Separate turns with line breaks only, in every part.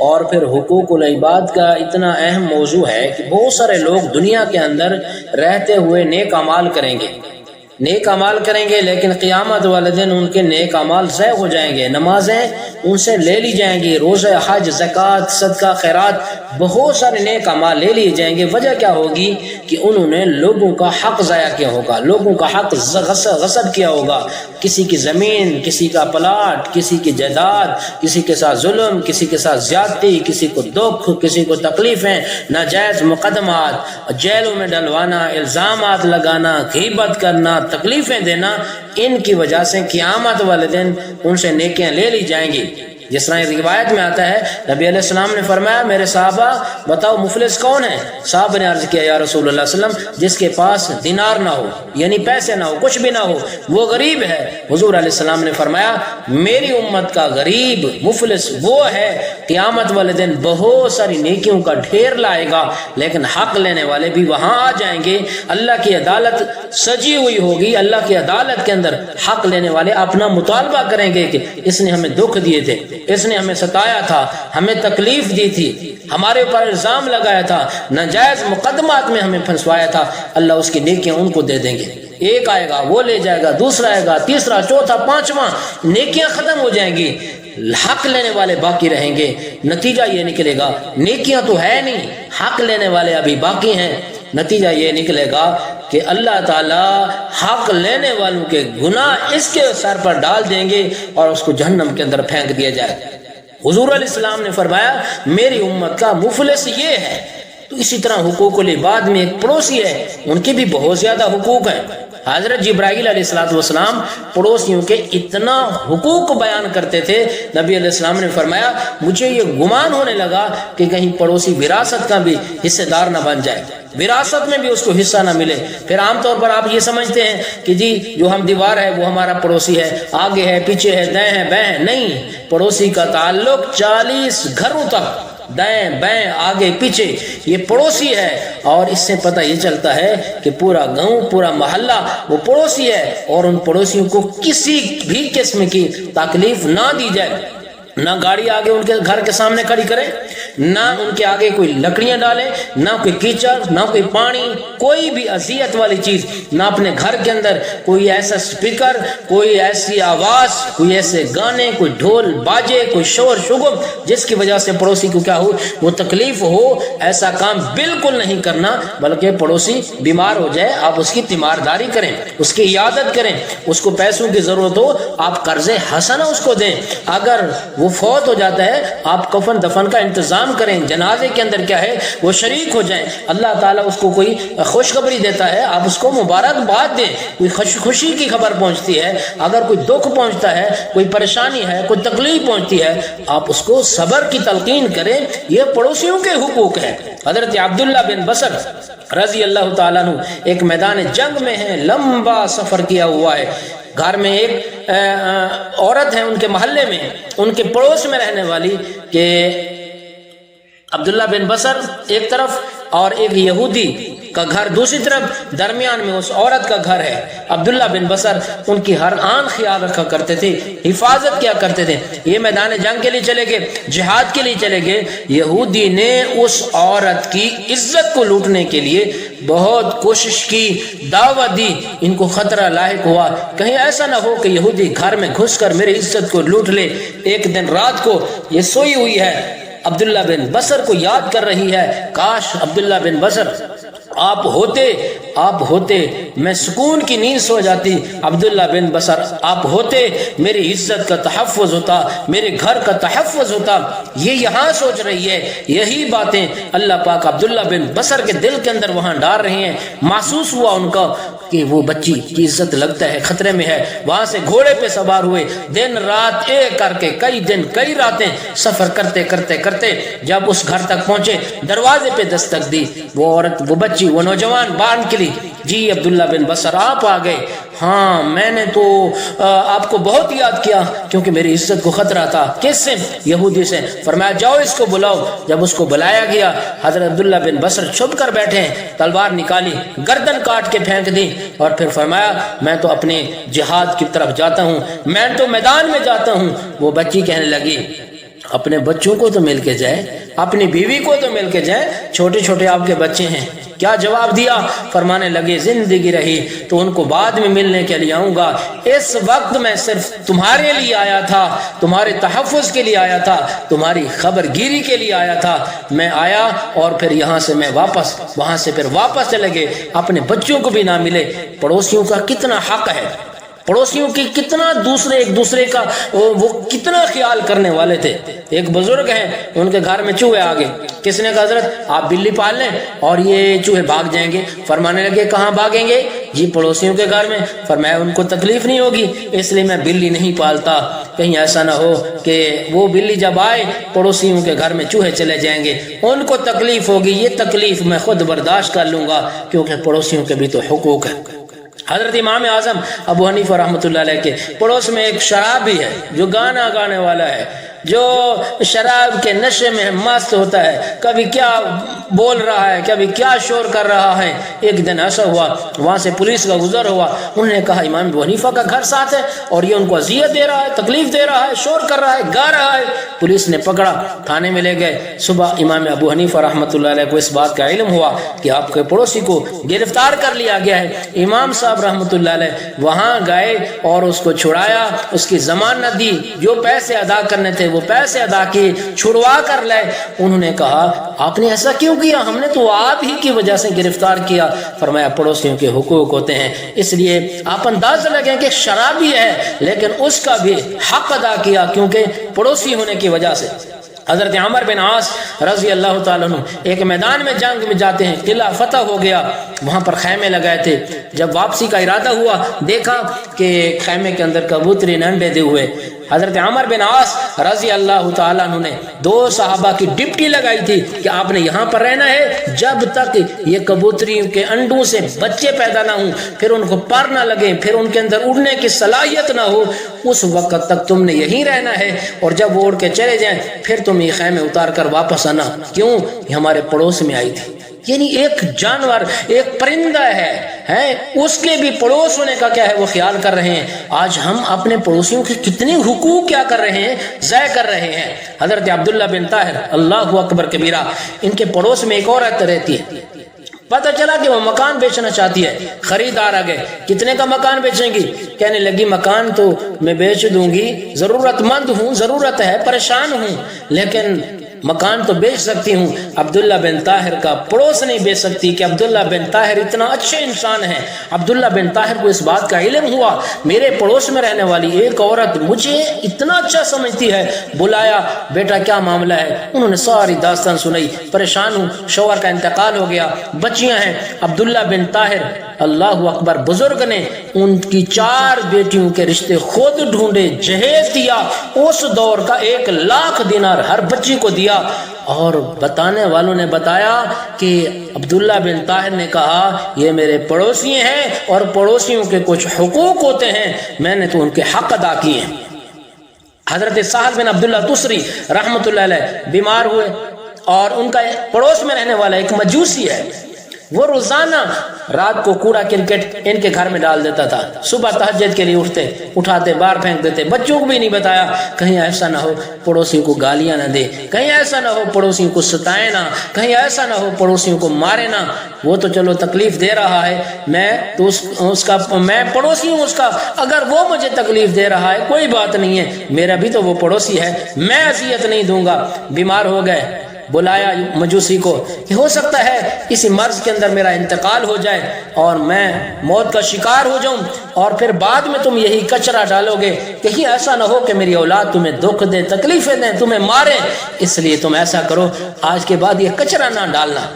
اور پھر حقوق العباد کا اتنا اہم موضوع ہے کہ بہت سارے لوگ دنیا کے اندر رہتے ہوئے نیک اعمال کریں گے، نیک اعمال کریں گے، لیکن قیامت والے دن ان کے نیک اعمال ضائع ہو جائیں گے، نمازیں ان سے لے لی جائیں گی، روزہ، حج، زکوٰۃ، صدقہ، خیرات، بہت سارے نیک اعمال لے لیے جائیں گے۔ وجہ کیا ہوگی کہ انہوں نے لوگوں کا حق ضائع کیا ہوگا، لوگوں کا حق غصب کیا ہوگا، کسی کی زمین، کسی کا پلاٹ، کسی کی جائیداد، کسی کے ساتھ ظلم، کسی کے ساتھ زیادتی، کسی کو دکھ، کسی کو تکلیفیں، ناجائز مقدمات، جیلوں میں ڈلوانا، الزامات لگانا، غیبت کرنا، تکلیفیں دینا، ان کی وجہ سے قیامت والے دن ان سے نیکیاں لے لی جائیں گی۔ جس طرح روایت میں آتا ہے، نبی علیہ السلام نے فرمایا، میرے صحابہ بتاؤ مفلس کون ہے؟ صحابہ نے عرض کیا، یا رسول اللہ صلی اللہ علیہ وسلم، جس کے پاس دینار نہ ہو، یعنی پیسے نہ ہو، کچھ بھی نہ ہو، وہ غریب ہے۔ حضور علیہ السلام نے فرمایا، میری امت کا غریب مفلس وہ ہے، قیامت والے دن بہت ساری نیکیوں کا ڈھیر لائے گا، لیکن حق لینے والے بھی وہاں آ جائیں گے، اللہ کی عدالت سجی ہوئی ہوگی، اللہ کی عدالت کے اندر حق لینے والے اپنا مطالبہ کریں گے کہ اس نے ہمیں دکھ دیے تھے، اس نے ہمیں ستایا تھا، ہمیں تکلیف دی تھی، ہمارے اوپر الزام لگایا تھا، ناجائز مقدمات میں ہمیں پھنسوایا تھا، اللہ اس کی نیکیاں ان کو دے دیں گے۔ ایک آئے گا وہ لے جائے گا، دوسرا آئے گا، تیسرا، چوتھا، پانچواں، نیکیاں ختم ہو جائیں گی، حق لینے والے باقی رہیں گے۔ نتیجہ یہ نکلے گا، نیکیاں تو ہے نہیں، حق لینے والے ابھی باقی ہیں، نتیجہ یہ نکلے گا کہ اللہ تعالیٰ حق لینے والوں کے گناہ اس کے سر پر ڈال دیں گے اور اس کو جہنم کے اندر پھینک دیا جائے۔ حضور علیہ السلام نے فرمایا، میری امت کا مفلس یہ ہے۔ تو اسی طرح حقوق العباد میں ایک پڑوسی ہے، ان کے بھی بہت زیادہ حقوق ہیں۔ حضرت جبرائیل علیہ السلام پڑوسیوں کے اتنا حقوق بیان کرتے تھے، نبی علیہ السلام نے فرمایا، مجھے یہ گمان ہونے لگا کہ کہیں پڑوسی وراثت کا بھی حصے دار نہ بن جائے، وراثت میں بھی اس کو حصہ نہ ملے۔ پھر عام طور پر آپ یہ سمجھتے ہیں کہ جی جو ہم دیوار ہے وہ ہمارا پڑوسی ہے، آگے ہے، پیچھے ہے، دائیں ہے، بائیں ہے، نہیں، پڑوسی کا تعلق 40 گھروں تک، دائیں بائیں آگے پیچھے، یہ پڑوسی ہے۔ اور اس سے پتہ یہ چلتا ہے کہ پورا گاؤں، پورا محلہ وہ پڑوسی ہے، اور ان پڑوسیوں کو کسی بھی قسم کی تکلیف نہ دی جائے، نہ گاڑی آگے ان کے گھر کے سامنے کھڑی کرے، نہ ان کے آگے کوئی لکڑیاں ڈالے، نہ کوئی کیچڑ، نہ کوئی پانی، کوئی بھی اذیت والی چیز، نہ اپنے گھر کے اندر کوئی ایسا سپیکر، کوئی ایسی آواز، کوئی ایسے گانے، کوئی ڈھول باجے، کوئی شور شگم جس کی وجہ سے پڑوسی کو کیا ہو، وہ تکلیف ہو، ایسا کام بالکل نہیں کرنا۔ بلکہ پڑوسی بیمار ہو جائے، آپ اس کی تیمارداری کریں، اس کی عیادت کریں، اس کو پیسوں کی ضرورت ہو آپ قرض حسنہ اس کو دیں، اگر وہ فوت ہو جاتا ہے آپ کفن دفن کا انتظام کریں، جنازے کے اندر کیا ہے وہ شریک ہو جائیں، اللہ تعالیٰ اس کو کوئی خوشخبری دیتا ہے آپ اس کو مبارکباد دیں، کوئی خوشی کی خبر پہنچتی ہے، اگر کوئی دکھ پہنچتا ہے، کوئی پریشانی ہے، کوئی تکلیف پہنچتی ہے، آپ اس کو صبر کی تلقین کریں، یہ پڑوسیوں کے حقوق ہے۔ حضرت عبداللہ بن بصر رضی اللہ تعالیٰ عنہ ایک میدان جنگ میں ہیں، لمبا سفر کیا ہوا ہے، گھر میں ایک عورت ہے ان کے محلے میں، ان کے پڑوس میں رہنے والی، کہ عبداللہ بن بصر ایک طرف اور ایک یہودی کا گھر دوسری طرف، درمیان میں اس عورت کا گھر ہے۔ عبداللہ بن بصر ان کی ہر آن خیال رکھا کرتے تھے، حفاظت کیا کرتے تھے۔ یہ میدان جنگ کے لیے چلے گئے، جہاد کے لیے چلے گئے، یہودی نے اس عورت کی عزت کو لوٹنے کے لیے بہت کوشش کی، دعوت دی، ان کو خطرہ لاحق ہوا کہیں ایسا نہ ہو کہ یہودی گھر میں گھس کر میری عزت کو لوٹ لے۔ ایک دن رات کو یہ سوئی ہوئی ہے، عبداللہ بن بصر کو یاد کر رہی ہے، کاش عبداللہ بن بصر آپ ہوتے میں سکون کی نیند سو جاتی، عبداللہ بن بصر آپ ہوتے میری عزت کا تحفظ ہوتا، میرے گھر کا تحفظ ہوتا۔ یہ یہاں سوچ رہی ہے، یہی باتیں اللہ پاک عبداللہ بن بصر کے دل کے اندر وہاں ڈال رہے ہیں۔ محسوس ہوا ان کا کہ وہ بچی کی عزت لگتا ہے خطرے میں ہے، وہاں سے گھوڑے پہ سوار ہوئے، دن رات ایک کر کے کئی دن کئی راتیں سفر کرتے کرتے کرتے جب اس گھر تک پہنچے، دروازے پہ دستک دی، وہ عورت، وہ بچی، وہ نوجوان باہر نکلی، جی عبداللہ بن بصر آپ آ گئے، ہاں میں نے تو آپ کو بہت یاد کیا کیونکہ میری عزت کو خطرہ تھا۔ کس سے؟ یہودی سے۔ فرمایا جاؤ اس کو بلاؤ۔ جب اس کو بلایا گیا، حضرت عبداللہ بن بصر چھپ کر بیٹھے ہیں، تلوار نکالی، گردن کاٹ کے پھینک دی، اور پھر فرمایا میں تو اپنے جہاد کی طرف جاتا ہوں، میں تو میدان میں جاتا ہوں۔ وہ بچی کہنے لگی اپنے بچوں کو تو مل کے جائے، اپنی بیوی کو تو مل کے جائے، چھوٹے چھوٹے آپ کے بچے ہیں۔ کیا جواب دیا؟ فرمانے لگے زندگی رہی تو ان کو بعد میں ملنے کے لیے آؤں گا، اس وقت میں صرف تمہارے لیے آیا تھا، تمہارے تحفظ کے لیے آیا تھا، تمہاری خبر گیری کے لیے آیا تھا۔ میں آیا اور پھر یہاں سے میں وہاں سے پھر واپس چلے گئے، اپنے بچوں کو بھی نہ ملے۔ پڑوسیوں کا کتنا حق ہے، پڑوسیوں کی کتنا ایک دوسرے کا وہ کتنا خیال کرنے والے تھے۔ ایک بزرگ ہیں، ان کے گھر میں چوہے آ گئے، کس نے کہا حضرت آپ بلی پال لیں اور یہ چوہے بھاگ جائیں گے۔ فرمانے لگے کہاں بھاگیں گے؟ جی پڑوسیوں کے گھر میں۔ فرمایا ان کو تکلیف نہیں ہوگی اس لیے میں بلی نہیں پالتا، کہیں ایسا نہ ہو کہ وہ بلی جب آئے پڑوسیوں کے گھر میں چوہے چلے جائیں گے، ان کو تکلیف ہوگی، یہ تکلیف میں خود برداشت کر لوں گا کیونکہ پڑوسیوں کے بھی تو حقوق ہے۔ حضرت امام اعظم ابو حنیفہ رحمۃ اللہ علیہ کے پڑوس میں ایک شرابی ہے جو گانا گانے والا ہے، جو شراب کے نشے میں مست ہوتا ہے، کبھی کیا بول رہا ہے، کبھی کیا شور کر رہا ہے۔ ایک دن ایسا ہوا، وہاں سے پولیس کا گزر ہوا، انہوں نے کہا امام ابو حنیفہ کا گھر ساتھ ہے اور یہ ان کو اذیت دے رہا ہے، تکلیف دے رہا ہے، شور کر رہا ہے، گا رہا ہے۔ پولیس نے پکڑا، تھانے میں لے گئے۔ صبح امام ابو حنیفہ رحمۃ اللہ علیہ کو اس بات کا علم ہوا کہ آپ کے پڑوسی کو گرفتار کر لیا گیا ہے۔ امام صاحب رحمۃ اللہ علیہ وہاں گئے اور اس کو چھڑایا، اس کی ضمانت دی، جو پیسے ادا کرنے تھے وہ پیسے ادا کیے، چھڑوا کر لائے۔ انہوں نے کہا آپ نے ایسا کیوں کیا؟ ہم نے تو آپ ہی کی وجہ سے گرفتار کیا۔ فرمایا پڑوسیوں کے حقوق ہوتے ہیں، اس لیے آپ اندازہ لگیں کہ شرابی ہے لیکن اس کا بھی حق ادا کیا کیونکہ پڑوسی ہونے کی وجہ سے۔ حضرت عمر بن عاص رضی اللہ تعالیٰ عنہ ایک میدان میں جنگ میں جاتے ہیں، قلعہ فتح ہو گیا، وہاں پر خیمے لگائے تھے۔ جب واپسی کا ارادہ ہوا دیکھا کہ خیمے کے اندر کبوتری نے انڈے دے ہوئے۔ حضرت عمر بن عاص رضی اللہ تعالیٰ عنہ نے 2 صحابہ کی ڈپٹی لگائی تھی کہ آپ نے یہاں پر رہنا ہے جب تک یہ کبوتریوں کے انڈوں سے بچے پیدا نہ ہوں، پھر ان کو پر نہ لگیں، پھر ان کے اندر اڑنے کی صلاحیت نہ ہو، اس وقت تک تم نے یہیں رہنا ہے، اور جب وہ اڑ کے چلے جائیں پھر تم یہ خیمے اتار کر واپس آنا۔ کیوں؟ یہ ہمارے پڑوس میں آئی تھی۔ یعنی ایک جانور، ایک پرندہ ہے، اس کے بھی پڑوس ہونے کا کیا ہے وہ خیال کر رہے ہیں۔ آج ہم اپنے پڑوسیوں کے کتنے حقوق کیا کر رہے ہیں، ضائع کر رہے ہیں۔ حضرت عبداللہ بن طاہر اللہ اکبر کبیرہ، ان کے پڑوس میں ایک عورت رہتی ہے، پتہ چلا کہ وہ مکان بیچنا چاہتی ہے، خریدار آ گئے، کتنے کا مکان بیچیں گی؟ کہنے لگی مکان تو میں بیچ دوں گی، ضرورت مند ہوں، ضرورت ہے، پریشان ہوں، لیکن مکان تو بیچ سکتی ہوں۔ عبداللہ بن طاہر کا پڑوس نہیں بیچ سکتی کہ عبداللہ بن طاہر اتنا اچھے انسان ہے۔ عبداللہ بن طاہر کو اس بات کا علم ہوا میرے پڑوس میں رہنے والی ایک عورت مجھے اتنا اچھا سمجھتی ہے۔ بلایا، بیٹا کیا معاملہ ہے؟ انہوں نے ساری داستان سنائی، پریشان ہوں، شوہر کا انتقال ہو گیا، بچیاں ہیں۔ عبداللہ بن طاہر اللہ اکبر بزرگ نے ان کی 4 بیٹیوں کے رشتے خود ڈھونڈے، جہیز دیا، اس دور کا 1 لاکھ دینار ہر بچی کو دیا۔ اور بتانے والوں نے بتایا کہ عبداللہ بن طاہر نے کہا یہ میرے پڑوسی ہیں اور پڑوسیوں کے کچھ حقوق ہوتے ہیں، میں نے تو ان کے حق ادا کیے ہیں۔ حضرت سہل بن عبداللہ تسری رحمۃ اللہ علیہ بیمار ہوئے اور ان کا پڑوس میں رہنے والا ایک مجوسی ہے، وہ روزانہ رات کو کوڑا کرکٹ ان کے گھر میں ڈال دیتا تھا، صبح تہجد کے لیے اٹھاتے باہر پھینک دیتے۔ بچوں کو بھی نہیں بتایا، کہیں ایسا نہ ہو پڑوسیوں کو گالیاں نہ دے، کہیں ایسا نہ ہو پڑوسیوں کو ستائے نہ، کہیں ایسا نہ ہو پڑوسیوں کو مارے نہ۔ وہ تو چلو تکلیف دے رہا ہے، میں پڑوسی ہوں اس کا، اگر وہ مجھے تکلیف دے رہا ہے کوئی بات نہیں ہے، میرا بھی تو وہ پڑوسی ہے، میں اذیت نہیں دوں گا۔ بیمار ہو گئے، بلایا مجوسی کو کہ ہو سکتا ہے کسی مرض کے اندر میرا انتقال ہو جائے اور میں موت کا شکار ہو جاؤں، اور پھر بعد میں تم یہی کچرا ڈالو گے، کہیں ایسا نہ ہو کہ میری اولاد تمہیں دکھ دے، تکلیفیں دیں، تمہیں مارے، اس لیے تم ایسا کرو آج کے بعد یہ کچرا نہ ڈالنا۔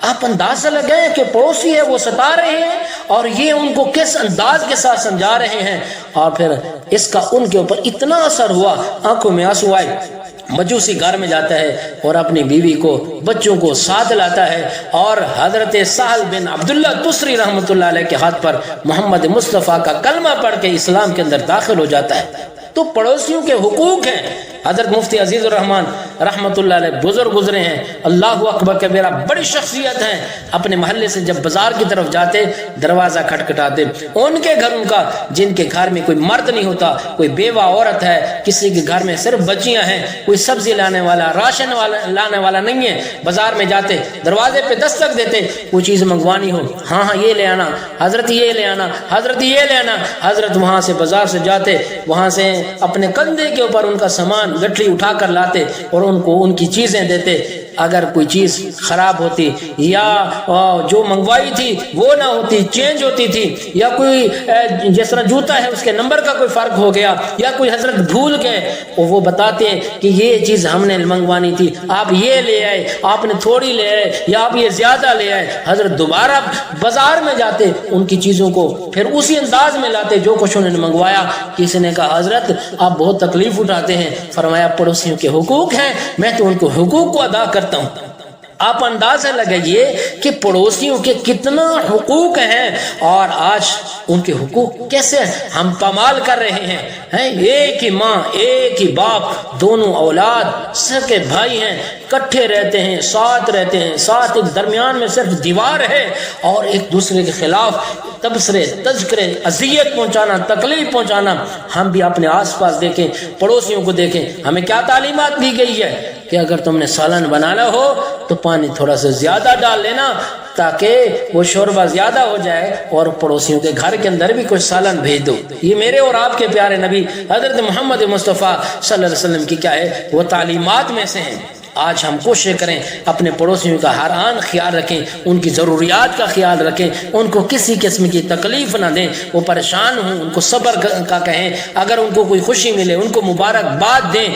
آپ اندازہ لگائیں کہ پڑوسی ہے وہ ستا رہے ہیں اور یہ ان کو کس انداز کے ساتھ سمجھا رہے ہیں، اور پھر اس کا ان کے اوپر اتنا اثر ہوا، آنکھوں میں آنسو آئے۔ مجوسی گھر میں جاتا ہے اور اپنی بیوی کو بچوں کو ساتھ لاتا ہے اور حضرت سہل بن عبداللہ تسری رحمۃ اللہ علیہ کے ہاتھ پر محمد مصطفیٰ کا کلمہ پڑھ کے اسلام کے اندر داخل ہو جاتا ہے۔ تو پڑوسیوں کے حقوق ہیں، حضرت مفتی عزیز الرحمان رحمۃ اللہ علیہ بزرگ گزرے ہیں، اللہ اکبر کبیرہ، بڑی شخصیت ہیں، اپنے محلے سے جب بازار کی طرف جاتے دروازہ کھٹکھٹاتے، ان کے گھر، ان کا جن کے گھر میں کوئی مرد نہیں ہوتا، کوئی بیوہ عورت ہے، کسی کے گھر میں صرف بچیاں ہیں، کوئی سبزی لانے والا، راشن لانے والا نہیں ہے، بازار میں جاتے دروازے پہ دستک دیتے، کوئی چیز منگوانی ہو، ہاں ہاں یہ لے آنا حضرت، یہ لے آنا حضرت، یہ لے آنا حضرت، وہاں سے بازار سے جاتے، وہاں سے اپنے کندھے کے اوپر ان کا سامان گٹھلی اٹھا کر لاتے اور ان کو ان کی چیزیں دیتے۔ اگر کوئی چیز خراب ہوتی یا جو منگوائی تھی وہ نہ ہوتی، چینج ہوتی تھی، یا کوئی جس طرح جوتا ہے اس کے نمبر کا کوئی فرق ہو گیا، یا کوئی حضرت بھول گئے، وہ بتاتے ہیں کہ یہ چیز ہم نے منگوانی تھی، آپ یہ لے آئے، آپ نے تھوڑی لے آئے، یا آپ یہ زیادہ لے آئے۔ حضرت دوبارہ بازار میں جاتے، ان کی چیزوں کو پھر اسی انداز میں لاتے جو کچھ انہوں نے منگوایا۔ کسی نے کہا حضرت آپ بہت تکلیف اٹھاتے ہیں، فرمایا پڑوسیوں کے حقوق ہیں، میں تو ان کو حقوق کو ادا کرتا ہوں۔ آپ اندازہ لگائیے کہ پڑوسیوں کے کتنا حقوق ہیں اور آج ان کے حقوق کیسے ہم پامال کر رہے ہیں۔ ایک ہی ماں، ایک ہی باپ، دونوں اولاد سکے بھائی ہیں، کٹھے رہتے ہیں، ساتھ رہتے ہیں، ساتھ ایک درمیان میں صرف دیوار ہے، اور ایک دوسرے کے خلاف تبصرے، تذکرے، اذیت پہنچانا، تکلیف پہنچانا۔ ہم بھی اپنے آس پاس دیکھیں، پڑوسیوں کو دیکھیں، ہمیں کیا تعلیمات دی گئی ہے کہ اگر تم نے سالن بنانا ہو تو پانی تھوڑا سا زیادہ ڈال لینا تاکہ وہ شوربہ زیادہ ہو جائے، اور پڑوسیوں کے گھر کے اندر بھی کچھ سالن بھیج دو۔ یہ میرے اور آپ کے پیارے نبی حضرت محمد مصطفیٰ صلی اللہ علیہ وسلم کی کیا ہے، وہ تعلیمات میں سے ہیں۔ آج ہم کوشش کریں اپنے پڑوسیوں کا ہر آن خیال رکھیں، ان کی ضروریات کا خیال رکھیں، ان کو کسی قسم کی تکلیف نہ دیں، وہ پریشان ہوں ان کو صبر کا کہیں، اگر ان کو کوئی خوشی ملے ان کو مبارکباد دیں،